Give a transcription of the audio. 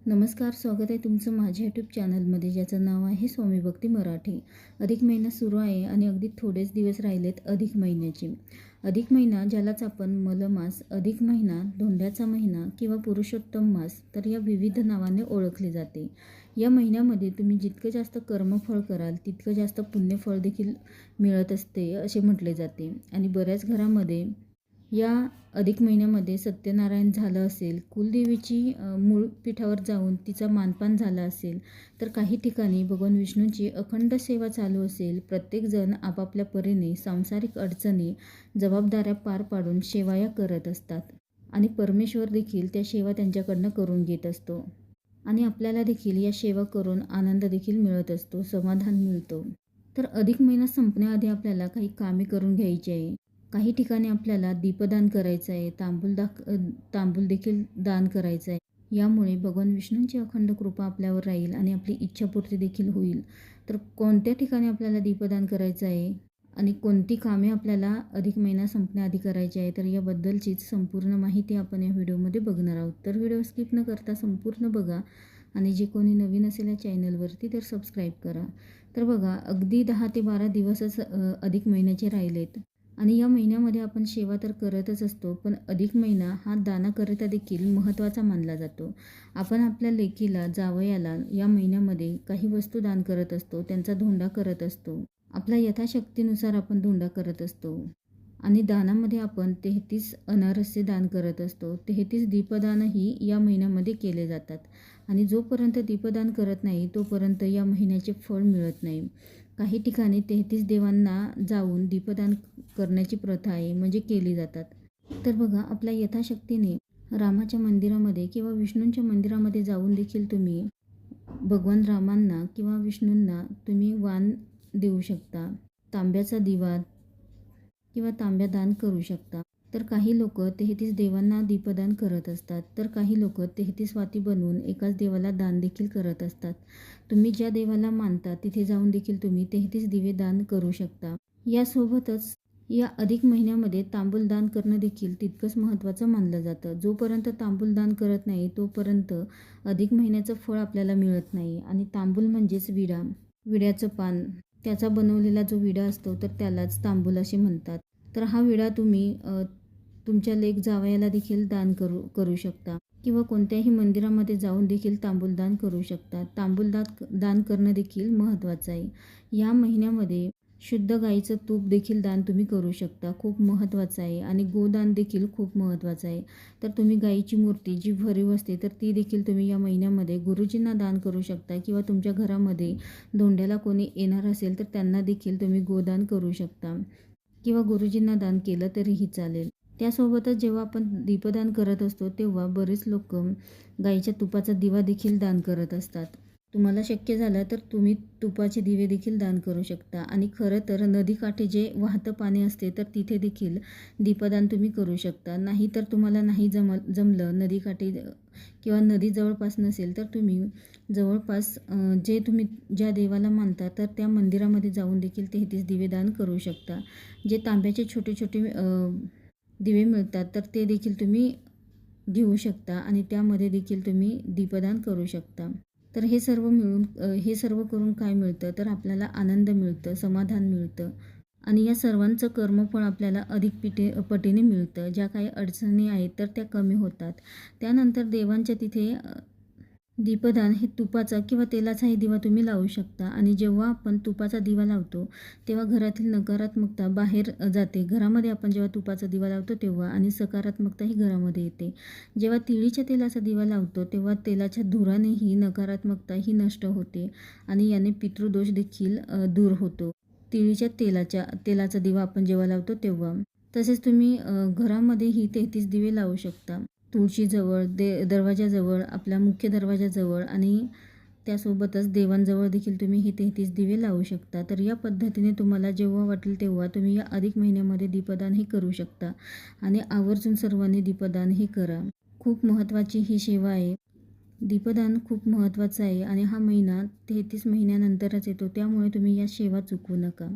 नमस्कार, स्वागत आहे तुमचं माझ्या यूट्यूब चॅनलमध्ये, ज्याचं नाव आहे स्वामी भक्ती मराठी. अधिक महिना सुरू आहे आणि अगदी थोडेच दिवस राहिलेत अधिक महिन्याचे. अधिक महिना, ज्यालाच आपण मलमास, अधिक महिना, धोंड्याचा महिना किंवा पुरुषोत्तम मास, तर या विविध नावाने ओळखले जाते. या महिन्यामध्ये तुम्ही जितकं जास्त कर्मफळ कराल तितकं जास्त पुण्यफळ देखील मिळत असते असे म्हटले जाते. आणि बऱ्याच घरामध्ये या अधिक महिन्यामध्ये सत्यनारायण झालं असेल, कुलदेवीची मूळ पीठावर जाऊन तिचा मानपान झाला असेल, तर काही ठिकाणी भगवान विष्णूंची अखंड सेवा चालू असेल. प्रत्येकजण आपापल्या परीने सांसारिक अडचणी, जबाबदाऱ्या पार पाडून सेवाया करत असतात आणि परमेश्वर देखील त्या सेवा त्यांच्याकडनं करून घेत असतो. आणि आपल्याला देखील या सेवा करून आनंद देखील मिळत असतो, समाधान मिळतो. तर अधिक महिना संपण्याआधी आपल्याला काही कामे करून घ्यायची आहे. काही ठिकाणी आपल्याला दीपदान करायचं आहे, तांबूल देखील दान करायचं आहे. यामुळे भगवान विष्णूंची अखंड कृपा आपल्यावर राहील आणि आपली इच्छापूर्ती देखील होईल. तर कोणत्या ठिकाणी आपल्याला दीपदान करायचं आहे आणि कोणती कामे आपल्याला अधिक महिना संपण्याआधी करायची आहे, तर याबद्दलचीच संपूर्ण माहिती आपण या व्हिडिओमध्ये बघणार आहोत. तर व्हिडिओ स्किप न करता संपूर्ण बघा आणि जे कोणी नवीन असेल या चॅनलवरती तर सबस्क्राईब करा. तर बघा, अगदी 10 ते 12 दिवसच अधिक महिन्याचे राहिलेत. आणि या महिन्यामध्ये आपण सेवा तर करतच असतो, पण अधिक महिना हा दानाकरिता देखील महत्त्वाचा मानला जातो. आपण आपल्या लेकीला, जावयाला या महिन्यामध्ये काही वस्तू दान करत असतो, त्यांचा धोंडा करत असतो. आपल्या यथाशक्तीनुसार आपण धोंडा करत असतो. आणि दानामध्ये आपण 33 अनारसे दान करत असतो. 33 दीपदानही या महिन्यामध्ये केले जातात. आणि जोपर्यंत दीपदान करत नाही तोपर्यंत या महिन्याचे फळ मिळत नाही. काही ठिकाणी 33 देवांना जाऊन दीपदान करण्याची प्रथा आहे, म्हणजे केली जातात. तर बघा, आपल्या यथाशक्तीने रामाच्या मंदिरामध्ये किंवा विष्णूंच्या मंदिरामध्ये जाऊन देखील तुम्ही भगवान रामांना किंवा विष्णूंना तुम्ही वाण देऊ शकता. तांब्याचा दिवा किंवा तांब्या दान करू शकता. तर काही लोक 33 देवांना दीपदान करत असतात, तर काही लोक 33 वाती बनवून एकाच देवाला दान देखील करत असतात. तुम्ही ज्या देवाला मानता तिथे जाऊन देखील तुम्ही 33 दिवे दान करू शकता. यासोबतच या अधिक महिन्यामध्ये तांबूल दान करणं देखील तितकंच महत्त्वाचं मानलं जातं. जोपर्यंत तांबूल दान करत नाही तोपर्यंत अधिक महिन्याचं फळ आपल्याला मिळत नाही. आणि तांबूल म्हणजेच विडा, विड्याचं पान, त्याचा बनवलेला जो विडा असतो तर त्यालाच तांबूल असे म्हणतात. तर हा विडा तुम्ही तुमच्या लेक जावयाला देखील दान करू शकता किंवा कोणत्याही मंदिरामध्ये जाऊन देखील तांबूल दान करू शकता. तांबूल दान करणं देखील महत्त्वाचं आहे. या महिन्यामध्ये शुद्ध गाईचं तूप देखील दान तुम्ही करू शकता, खूप महत्त्वाचं आहे. आणि गोदान देखील खूप महत्त्वाचं आहे. तर तुम्ही गाईची मूर्ती जी भरीव असते तर ती देखील तुम्ही या महिन्यामध्ये गुरुजींना दान करू शकता किंवा तुमच्या घरामध्ये धोंड्याला कोणी येणार असेल तर त्यांना देखील तुम्ही गोदान करू शकता किंवा गुरुजींना दान केलं तरीही चालेल. त्यासोबतच जेव्हा आपण दीपदान करत असतो तेव्हा बरेच लोक गाईच्या तुपाचा दिवा देखील दान करत असतात. तुम्हाला शक्य झालं तर तुम्ही तुपाचे दिवे देखील दान करू शकता. आणि खरं तर नदीकाठी जे वाहतं पाणी असते तर तिथे देखील दीपदान तुम्ही करू शकता. नाही तर तुम्हाला नाही जमलं नदीकाठी किंवा नदी जवळपास नसेल तर तुम्ही जवळपास जे तुम्ही ज्या देवाला मानता तर त्या मंदिरामध्ये जाऊन देखील 33 दिवे दान करू शकता. जे तांब्याचे छोटे छोटे दिवे मिळतात तर ते देखील तुम्ही घेऊ शकता आणि त्यामध्ये देखील तुम्ही दीपदान करू शकता. तर हे सर्व करून काय मिळतं, तर आपल्याला आनंद मिळतं, समाधान मिळतं आणि या सर्वांचं कर्मफळ आपल्याला अधिक पटीने मिळतं. ज्या काही अडचणी आहेत तर त्या कमी होतात. त्यानंतर देवांच्या तिथे दीपदान हे तुपाचा किंवा तेलाचाही दिवा तुम्ही लावू शकता. आणि जेव्हा आपण तुपाचा दिवा लावतो तेव्हा घरातील नकारात्मकता बाहेर जाते. घरामध्ये आपण जेव्हा तुपाचा दिवा लावतो तेव्हा आणि सकारात्मकता ही घरामध्ये येते. जेव्हा तिळीच्या तेलाचा दिवा लावतो तेव्हा तेलाच्या धुरानेही नकारात्मकता ही नष्ट होते आणि याने पितृदोष देखील दूर होतो. तिळीच्या तेलाचा दिवा आपण जेव्हा लावतो तेव्हा. तसेच तुम्ही घरामध्येही 33 दिवे लावू शकता. तुळशीजवळ, दरवाजाजवळ, आपल्या मुख्य दरवाजाजवळ आणि त्यासोबतच देवांजवळ देखील तुम्ही हे 33 दिवे लावू शकता. तर या पद्धतीने तुम्हाला जेव्हा वाटेल तेव्हा तुम्ही या अधिक महिन्यामध्ये दीपदान हे करू शकता. आणि आवर्जून सर्वांनी दीपदान हे करा. खूप महत्त्वाची ही सेवा आहे. दीपदान खूप महत्त्वाचं आहे आणि हा महिना 33 महिन्यानंतरच येतो, त्यामुळे तुम्ही या सेवा चुकवू नका.